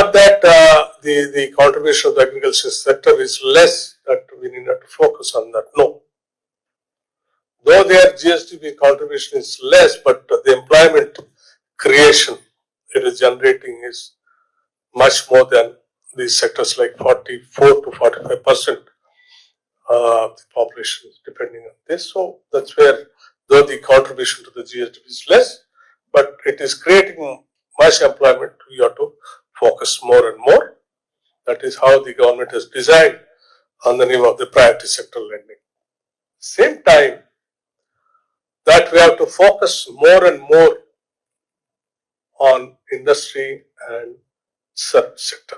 not that the contribution of the agriculture sector is less, that we need not to focus on that. No. Though their GSDP contribution is less, but the employment creation it is generating is much more than these sectors, like 44 to 45% of the population is depending on this. So that's where, though the contribution to the GSDP is less, but it is creating much employment, we have to focus more and more. That is how the government has designed on the name of the priority sector lending. Same time, that we have to focus more and more on industry and service sector.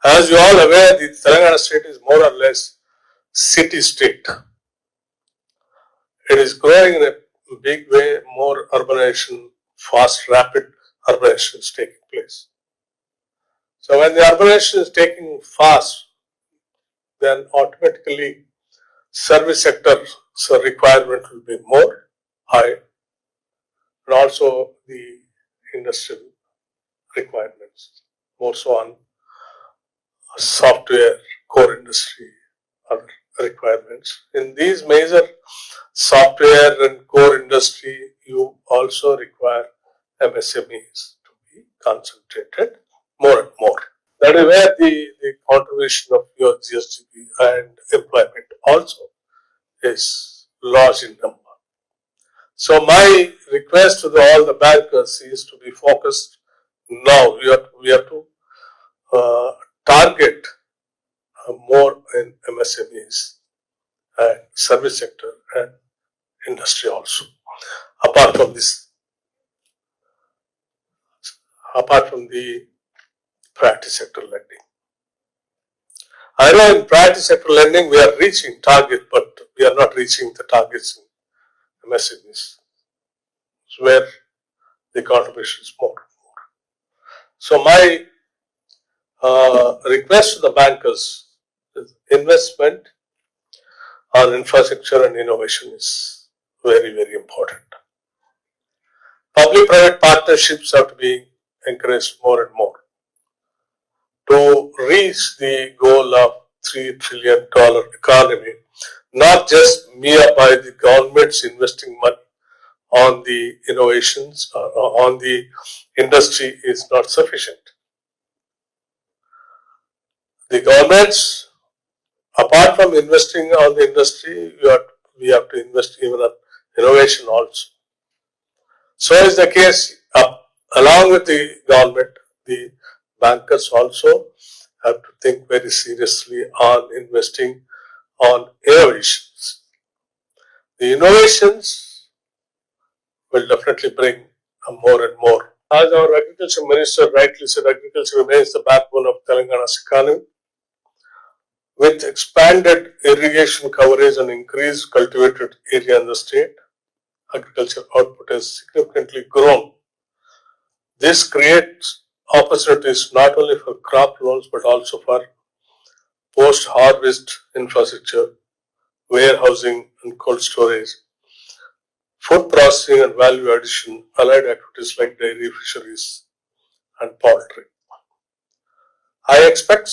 As you all aware, the Telangana state is more or less city state. It is growing in a big way, more urbanization, fast, rapid urbanization is taking place. So when the urbanization is taking fast, then automatically service sector requirement will be more high, and also the industrial requirements, more so on software, core industry, other requirements. In these major software and core industry, you also require MSMEs to be concentrated more and more. That is where the contribution of your GSDP and employment also is large in number. So my request to all the bankers is to be focused now. We have to target more in MSMEs and service sector and industry also. Apart from this, apart from the priority sector lending. I know in priority sector lending we are reaching target, but we are not reaching the targets in MSMEs. It's where the contribution is more and more. So my request to the bankers is investment on infrastructure and innovation is very, very important. Public-private partnerships have to be encouraged more and more. To reach the goal of $3 trillion economy, not just mere by the governments investing money on the innovations or on the industry is not sufficient. The governments, apart from investing on the industry, we have to invest even on innovation also. So is the case along with the government, the bankers also have to think very seriously on investing on innovations. The innovations will definitely bring more and more. As our agriculture minister rightly said, agriculture remains the backbone of Telangana's economy. With expanded irrigation coverage and increased cultivated area in the state, agriculture output has significantly grown. This creates opportunities not only for crop loans but also for post-harvest infrastructure, warehousing and cold storage, food processing and value addition, allied activities like dairy, fisheries and poultry. I expect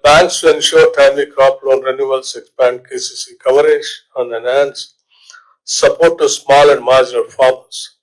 banks to ensure timely crop loan renewals, expand KCC coverage and enhance support to small and marginal farmers.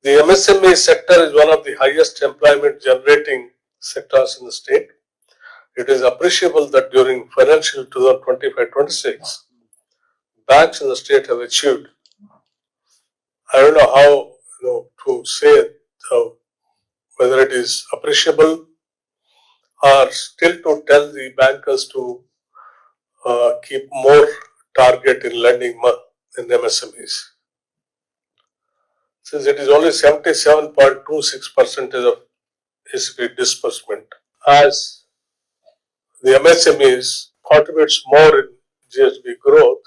The MSME sector is one of the highest employment generating sectors in the state. It is appreciable that during financial 2025-26, banks in the state have achieved, I don't know how to say it, whether it is appreciable or still to tell the bankers to keep more target in lending in MSMEs. Since it is only 77.26% of ECB disbursement, as the MSMEs contributes more in GSB growth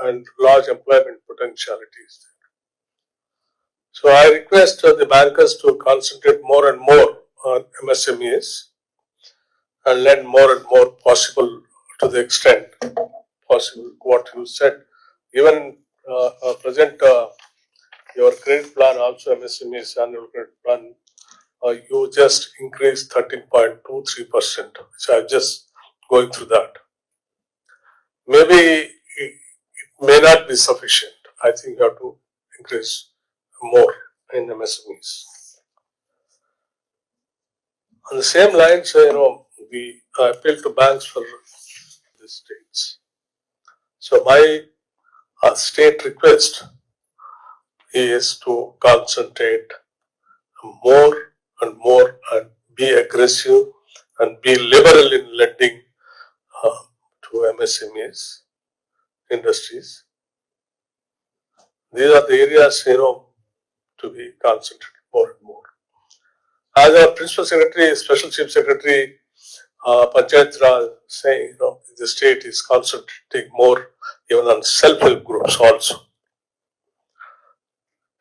and large employment potentialities. So I request the bankers to concentrate more and more on MSMEs and lend more and more possible to the extent possible what you said. Even present your credit plan also MSME's annual credit plan, you just increase 13.23%, which I'm just going through that. Maybe it may not be sufficient. I think you have to increase more in MSMEs. On the same lines, we appeal to banks for the states. So my state request is to concentrate more and more and be aggressive and be liberal in lending to MSMEs industries. These are the areas to be concentrated more and more. As our Principal Secretary, Special Chief Secretary, Panchayat Raj saying, the state is concentrating more even on self-help groups also.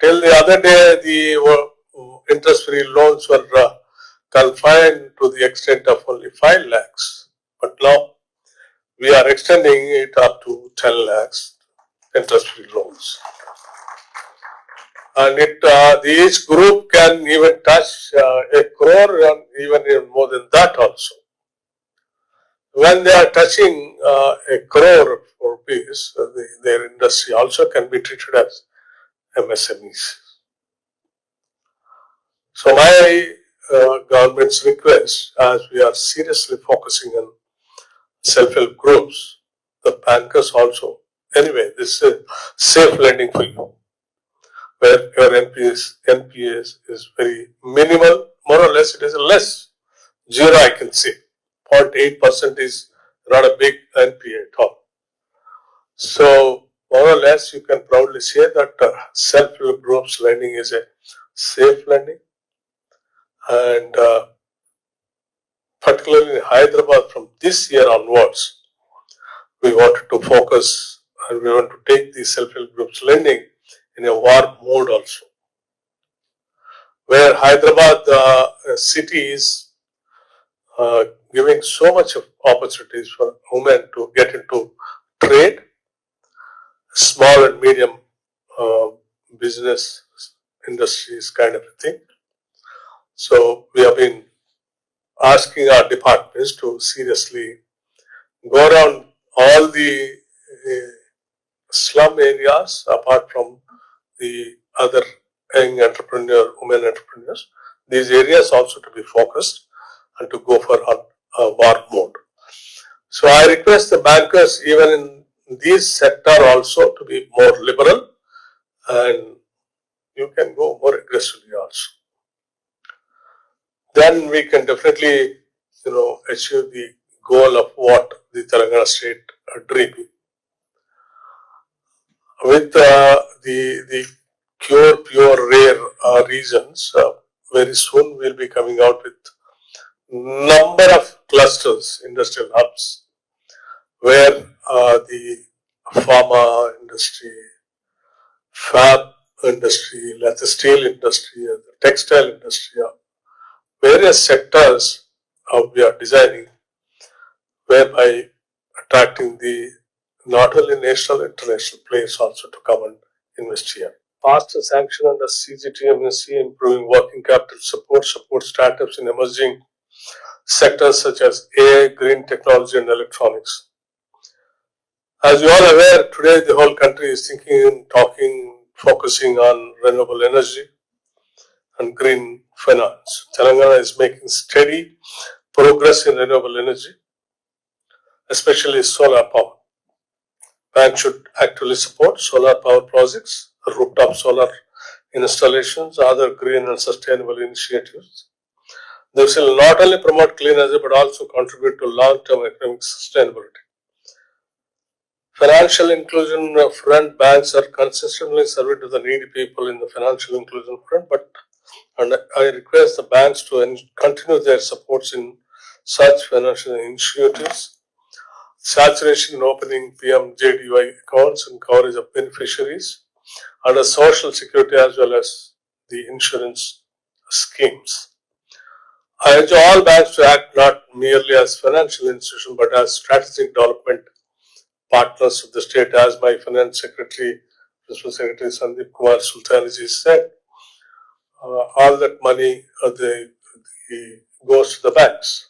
Till the other day, the interest-free loans were confined to the extent of only 5 lakhs. But now we are extending it up to 10 lakhs interest-free loans. And each group can even touch a crore and even more than that also. When they are touching a crore of rupees, their industry also can be treated as MSMEs. So my government's request, as we are seriously focusing on self-help groups, the bankers also, anyway, this is safe lending for you, where your NPS is very minimal, more or less it is less, zero I can say, 0.8% is not a big NPA at all. So more or less you can proudly say that self-help groups lending is a safe lending. And particularly in Hyderabad from this year onwards, we wanted to focus and we want to take the self-help groups lending in a war mode also. Where Hyderabad city is giving so much of opportunities for women to get into trade, small and medium business industries kind of a thing. So we have been asking our departments to seriously go around all the slum areas apart from the other young women entrepreneurs. These areas also to be focused and to go for a war mode. So I request the bankers even in this sector also to be more liberal, and you can go more aggressively also. Then we can definitely, achieve the goal of what the Telangana state dreaming. With the pure rare regions, very soon we'll be coming out with number of clusters, industrial hubs, where the pharma industry, fab industry, like the steel industry, the textile industry, various sectors we are designing, whereby attracting the not only national, international players also to come and invest here. Faster sanction under CGTMSC, improving working capital support startups in emerging sectors such as AI, green technology and electronics. As you all are aware, today the whole country is thinking, talking, focusing on renewable energy and green finance. Telangana is making steady progress in renewable energy, especially solar power. Bank should actively support solar power projects, rooftop solar installations, other green and sustainable initiatives. This will not only promote clean energy but also contribute to long-term economic sustainability. Financial inclusion front, banks are consistently serving to the needy people in the financial inclusion front, and I request the banks to continue their supports in such financial initiatives. Saturation in opening PMJDY accounts and coverage of beneficiaries under social security as well as the insurance schemes. I urge all banks to act not merely as financial institutions but as strategic development partners of the state, as my finance secretary Principal Secretary Sandeep Kumar Sultanji said, all that money goes to the banks.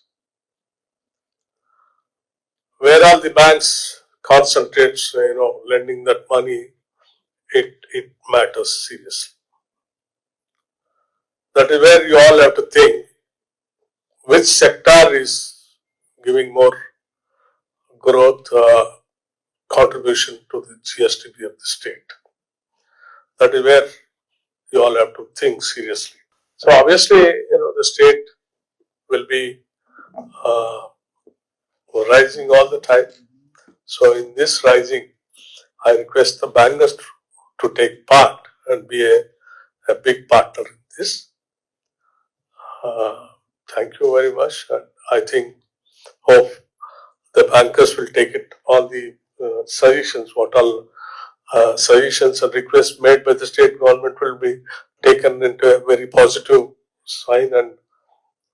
Where all the banks concentrates, lending that money, it matters seriously. That is where you all have to think which sector is giving more growth contribution to the GSDP of the state. That is where you all have to think seriously. So obviously, the state will be rising all the time. So in this rising, I request the bankers to take part and be a big partner in this. Thank you very much. And I hope the bankers will take it. All the suggestions, what all suggestions and requests made by the state government will be taken into a very positive sign, and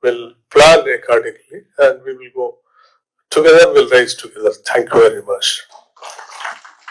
will plan accordingly, and we will go together, we'll rise together. Thank you very much.